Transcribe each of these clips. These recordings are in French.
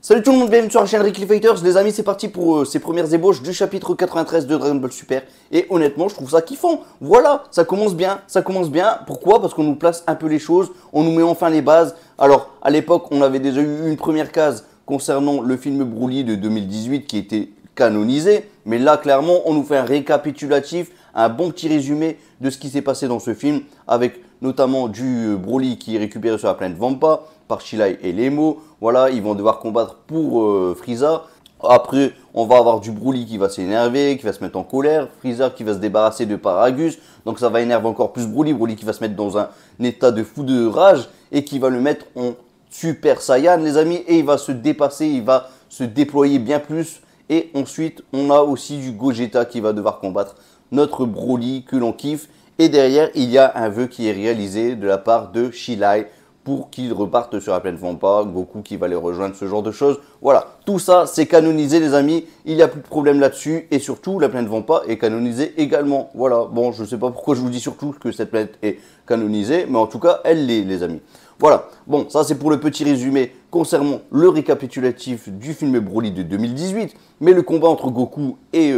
Salut tout le monde, bienvenue sur la chaîne Ricky Fighters. Les amis, c'est parti pour ces premières ébauches du chapitre 93 de Dragon Ball Super. Et honnêtement, je trouve ça kiffant. Voilà, ça commence bien, ça commence bien. Pourquoi? Parce qu'on nous place un peu les choses, on nous met enfin les bases. Alors, à l'époque, on avait déjà eu une première case concernant le film Broly de 2018 qui était canonisé. Mais là, clairement, on nous fait un récapitulatif, un bon petit résumé de ce qui s'est passé dans ce film, avec notamment du Broly qui est récupéré sur la planète Vampa par Chilai et Lemo. Voilà, ils vont devoir combattre pour Frieza. Après, on va avoir du Broly qui va s'énerver, qui va se mettre en colère. Frieza qui va se débarrasser de Paragus. Donc ça va énerver encore plus Broly. Broly qui va se mettre dans un état de fou de rage et qui va le mettre en Super Saiyan, les amis. Et il va se dépasser, il va se déployer bien plus. Et ensuite, on a aussi du Gogeta qui va devoir combattre notre Broly que l'on kiffe. Et derrière, il y a un vœu qui est réalisé de la part de Chilai pour qu'ils repartent sur la planète Vampa, Goku qui va les rejoindre, ce genre de choses. Voilà, tout ça, c'est canonisé, les amis. Il n'y a plus de problème là-dessus. Et surtout, la planète Vampa est canonisée également. Voilà, bon, je ne sais pas pourquoi je vous dis surtout que cette planète est canonisée, mais en tout cas, elle l'est, les amis. Voilà, bon, ça c'est pour le petit résumé concernant le récapitulatif du film Broly de 2018. Mais le combat entre Goku et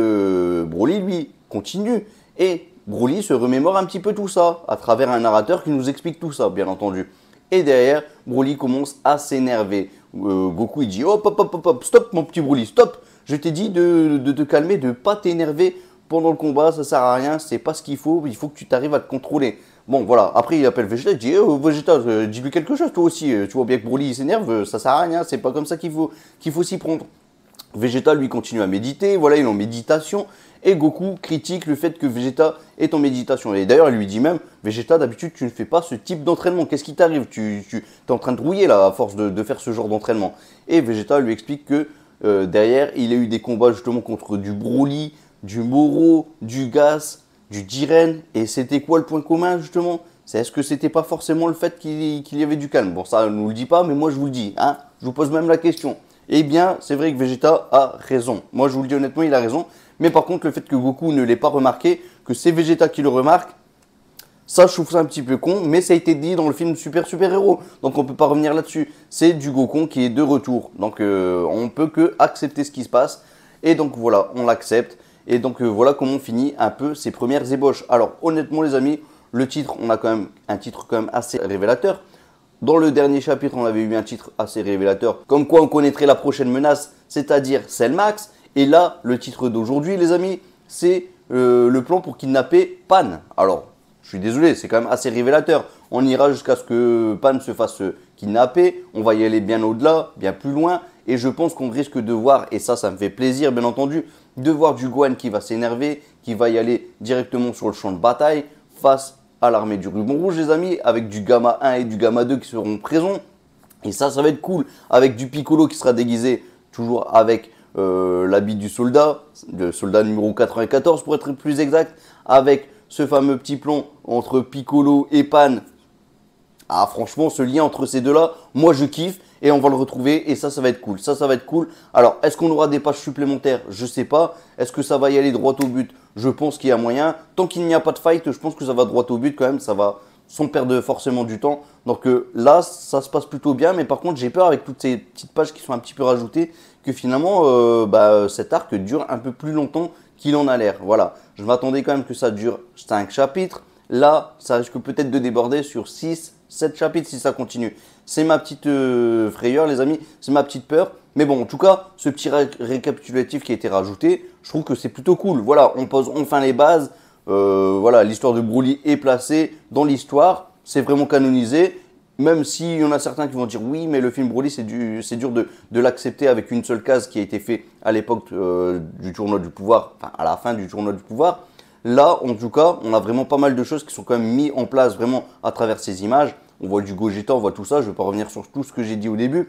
Broly, lui, continue. Et Broly se remémore un petit peu tout ça, à travers un narrateur qui nous explique tout ça, bien entendu. Et derrière, Broly commence à s'énerver. Goku, il dit, hop, hop, hop, hop, hop, stop mon petit Broly, stop. Je t'ai dit de te calmer, de ne pas t'énerver pendant le combat, ça sert à rien, c'est pas ce qu'il faut que tu t'arrives à te contrôler. Bon, voilà, après il appelle Vegeta, il dit, oh, Vegeta, dis-lui quelque chose, toi aussi, tu vois bien que Broly il s'énerve, ça sert à rien, c'est pas comme ça qu'il faut s'y prendre. Vegeta, lui, continue à méditer, voilà, il est en méditation. Et Goku critique le fait que Vegeta est en méditation. Et d'ailleurs, il lui dit même, Vegeta, d'habitude, tu ne fais pas ce type d'entraînement. Qu'est-ce qui t'arrive? Tu es en train de rouiller là, à force de faire ce genre d'entraînement. Et Vegeta lui explique que derrière, il a eu des combats justement contre du Broly, du Moro, du Gas, du Jiren. Et c'était quoi le point commun justement? Est-ce que c'était pas forcément le fait qu'il y avait du calme? Bon, ça, ne nous le dit pas, mais moi, je vous le dis. Hein, je vous pose même la question. Eh bien, c'est vrai que Vegeta a raison. Moi, je vous le dis honnêtement, il a raison. Mais par contre, le fait que Goku ne l'ait pas remarqué, que c'est Vegeta qui le remarque, ça, je trouve ça un petit peu con. Mais ça a été dit dans le film Super Héros. Donc, on ne peut pas revenir là-dessus. C'est du Goku qui est de retour. Donc, on ne peut que accepter ce qui se passe. Et donc, voilà, on l'accepte. Et donc, voilà comment on finit un peu ces premières ébauches. Alors, honnêtement, les amis, le titre, on a quand même un titre quand même assez révélateur. Dans le dernier chapitre, on avait eu un titre assez révélateur, comme quoi on connaîtrait la prochaine menace, c'est-à-dire Cell Max. Et là, le titre d'aujourd'hui, les amis, c'est le plan pour kidnapper Pan. Alors, je suis désolé, c'est quand même assez révélateur. On ira jusqu'à ce que Pan se fasse kidnapper. On va y aller bien au-delà, bien plus loin. Et je pense qu'on risque de voir, et ça me fait plaisir, bien entendu, de voir du Gohan qui va s'énerver, qui va y aller directement sur le champ de bataille face à l'armée du ruban rouge, les amis, avec du Gamma 1 et du Gamma 2 qui seront présents. Et ça va être cool, avec du Piccolo qui sera déguisé, toujours avec l'habit du soldat, le soldat numéro 94 pour être plus exact, avec ce fameux petit plan entre Piccolo et Pan. Ah, franchement, ce lien entre ces deux-là, moi je kiffe. Et on va le retrouver et ça va être cool. Ça va être cool. Alors, est-ce qu'on aura des pages supplémentaires? Je sais pas. Est-ce que ça va y aller droit au but? Je pense qu'il y a moyen. Tant qu'il n'y a pas de fight, je pense que ça va droit au but quand même. Ça va sans perdre forcément du temps. Donc là, ça se passe plutôt bien. Mais par contre, j'ai peur avec toutes ces petites pages qui sont un petit peu rajoutées que finalement, cet arc dure un peu plus longtemps qu'il en a l'air. Voilà. Je m'attendais quand même que ça dure 5 chapitres. Là, ça risque peut-être de déborder sur 6, 7 chapitres si ça continue. C'est ma petite frayeur, les amis. C'est ma petite peur. Mais bon, en tout cas, ce petit récapitulatif qui a été rajouté, je trouve que c'est plutôt cool. Voilà, on pose enfin les bases. Voilà, l'histoire de Broly est placée dans l'histoire. C'est vraiment canonisé. Même s'il y en a certains qui vont dire oui, mais le film Broly, c'est dur de l'accepter avec une seule case qui a été fait à l'époque du tournoi du pouvoir, enfin à la fin du tournoi du pouvoir. Là, en tout cas, on a vraiment pas mal de choses qui sont quand même mises en place vraiment à travers ces images. On voit du Gogeta, on voit tout ça. Je ne vais pas revenir sur tout ce que j'ai dit au début.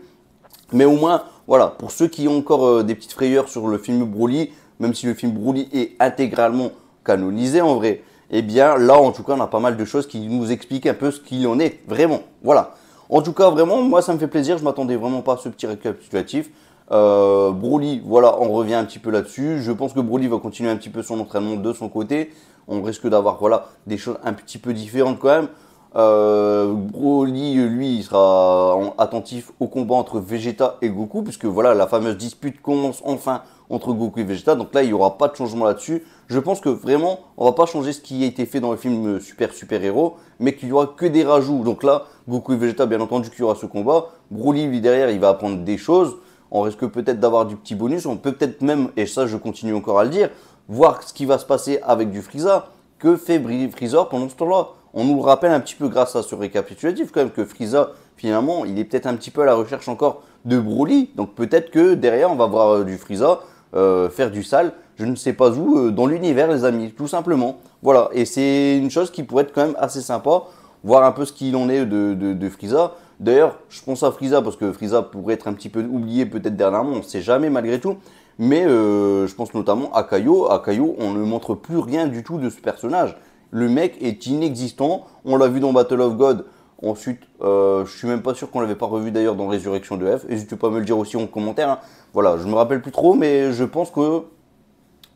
Mais au moins, voilà, pour ceux qui ont encore des petites frayeurs sur le film Broly, même si le film Broly est intégralement canonisé en vrai, eh bien là, en tout cas, on a pas mal de choses qui nous expliquent un peu ce qu'il en est vraiment. Voilà. En tout cas, vraiment, moi, ça me fait plaisir. Je ne m'attendais vraiment pas à ce petit récapitulatif. Broly, voilà, on revient un petit peu là-dessus. Je pense que Broly va continuer un petit peu son entraînement de son côté. On risque d'avoir voilà, des choses un petit peu différentes quand même. Broly, lui, il sera attentif au combat entre Vegeta et Goku, puisque voilà, la fameuse dispute commence enfin entre Goku et Vegeta. Donc là, il n'y aura pas de changement là-dessus. Je pense que vraiment, on va pas changer ce qui a été fait dans le film Super Héros, mais qu'il y aura que des rajouts. Donc là, Goku et Vegeta, bien entendu qu'il y aura ce combat. Broly, lui, derrière, il va apprendre des choses. On risque peut-être d'avoir du petit bonus. On peut peut-être même, et ça, je continue encore à le dire, voir ce qui va se passer avec du Frieza. Que fait Freezer pendant ce temps-là? On nous le rappelle un petit peu grâce à ce récapitulatif quand même que Frieza, finalement, il est peut-être un petit peu à la recherche encore de Broly. Donc peut-être que derrière, on va voir du Frieza faire du sale, je ne sais pas où, dans l'univers, les amis, tout simplement. Voilà, et c'est une chose qui pourrait être quand même assez sympa, voir un peu ce qu'il en est de Frieza. D'ailleurs, je pense à Frieza parce que Frieza pourrait être un petit peu oublié peut-être dernièrement, on ne sait jamais malgré tout. Mais je pense notamment à Kaio. À Kaio, on ne montre plus rien du tout de ce personnage. Le mec est inexistant. On l'a vu dans Battle of God. Ensuite, je suis même pas sûr qu'on l'avait pas revu d'ailleurs dans Résurrection de F. N'hésitez pas à me le dire aussi en commentaire. Hein. Voilà, je me rappelle plus trop, mais je pense qu'on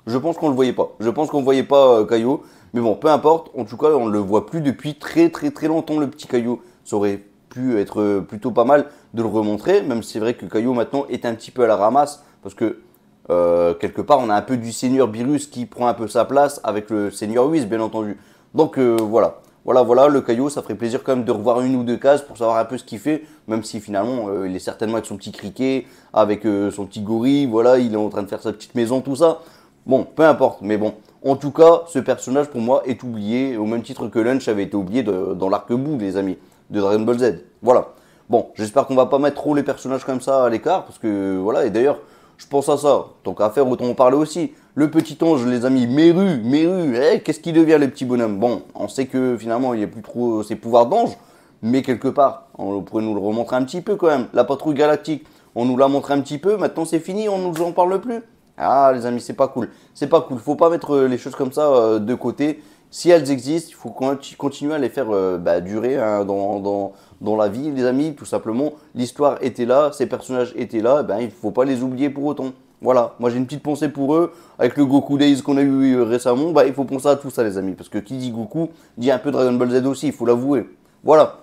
le voyait pas. Je pense qu'on ne voyait pas Kaio. Mais bon, peu importe. En tout cas, on ne le voit plus depuis très très très longtemps, le petit Kaio. Ça aurait pu être plutôt pas mal de le remontrer. Même si c'est vrai que Kaio maintenant est un petit peu à la ramasse. Parce que quelque part, on a un peu du Seigneur Beerus qui prend un peu sa place avec le Seigneur Whis, bien entendu. Donc voilà. Voilà, le Kaio, ça ferait plaisir quand même de revoir une ou deux cases pour savoir un peu ce qu'il fait, même si finalement il est certainement avec son petit criquet, avec son petit gorille, voilà, il est en train de faire sa petite maison, tout ça. Bon, peu importe, mais bon. En tout cas, ce personnage pour moi est oublié, au même titre que Lunch avait été oublié dans l'arc-bout, les amis, de Dragon Ball Z. Voilà. Bon, j'espère qu'on va pas mettre trop les personnages comme ça à l'écart, parce que voilà, et d'ailleurs, je pense à ça. Tant qu'à faire, autant en parler aussi. Le petit ange, les amis, Meru, qu'est-ce qu'il devient le petit bonhomme? Bon, on sait que finalement, il n'y a plus trop ses pouvoirs d'ange, mais quelque part, on pourrait nous le remontrer un petit peu quand même. La patrouille galactique, on nous l'a montré un petit peu, maintenant c'est fini, on nous en parle plus. Ah, les amis, c'est pas cool. C'est pas cool. Faut pas mettre les choses comme ça de côté. Si elles existent, il faut continuer à les faire durer hein, dans la vie, les amis. Tout simplement, l'histoire était là, ces personnages étaient là. Ben, il ne faut pas les oublier pour autant. Voilà, moi j'ai une petite pensée pour eux. Avec le Goku Days qu'on a eu récemment, bah, il faut penser à tout ça, les amis. Parce que qui dit Goku, dit un peu Dragon Ball Z aussi, il faut l'avouer. Voilà.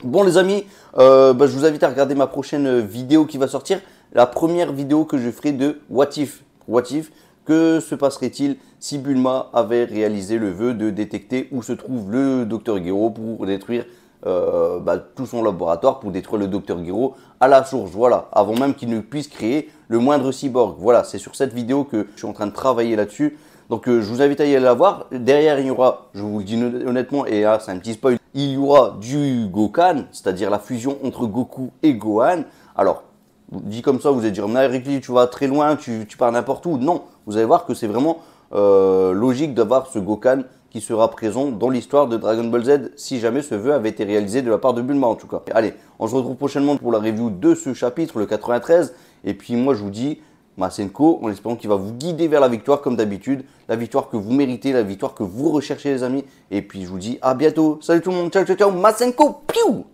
Bon, les amis, je vous invite à regarder ma prochaine vidéo qui va sortir. La première vidéo que je ferai de What If. What If, que se passerait-il si Bulma avait réalisé le vœu de détecter où se trouve le Docteur Gero pour détruire tout son laboratoire, pour détruire le Docteur Gero à la source, voilà, avant même qu'il ne puisse créer le moindre cyborg. Voilà, c'est sur cette vidéo que je suis en train de travailler là-dessus. Donc je vous invite à y aller la voir. Derrière, il y aura, je vous le dis honnêtement, et là c'est un petit spoil, il y aura du Gokan, c'est-à-dire la fusion entre Goku et Gohan. Alors, dit comme ça, vous allez dire, mais Ricky, tu vas très loin, tu pars n'importe où. Non, vous allez voir que c'est vraiment logique d'avoir ce Gokan qui sera présent dans l'histoire de Dragon Ball Z si jamais ce vœu avait été réalisé de la part de Bulma en tout cas. Allez, on se retrouve prochainement pour la review de ce chapitre, le 93. Et puis moi je vous dis, Masenko, en espérant qu'il va vous guider vers la victoire comme d'habitude. La victoire que vous méritez, la victoire que vous recherchez les amis. Et puis je vous dis à bientôt. Salut tout le monde, ciao ciao ciao, Masenko, piou!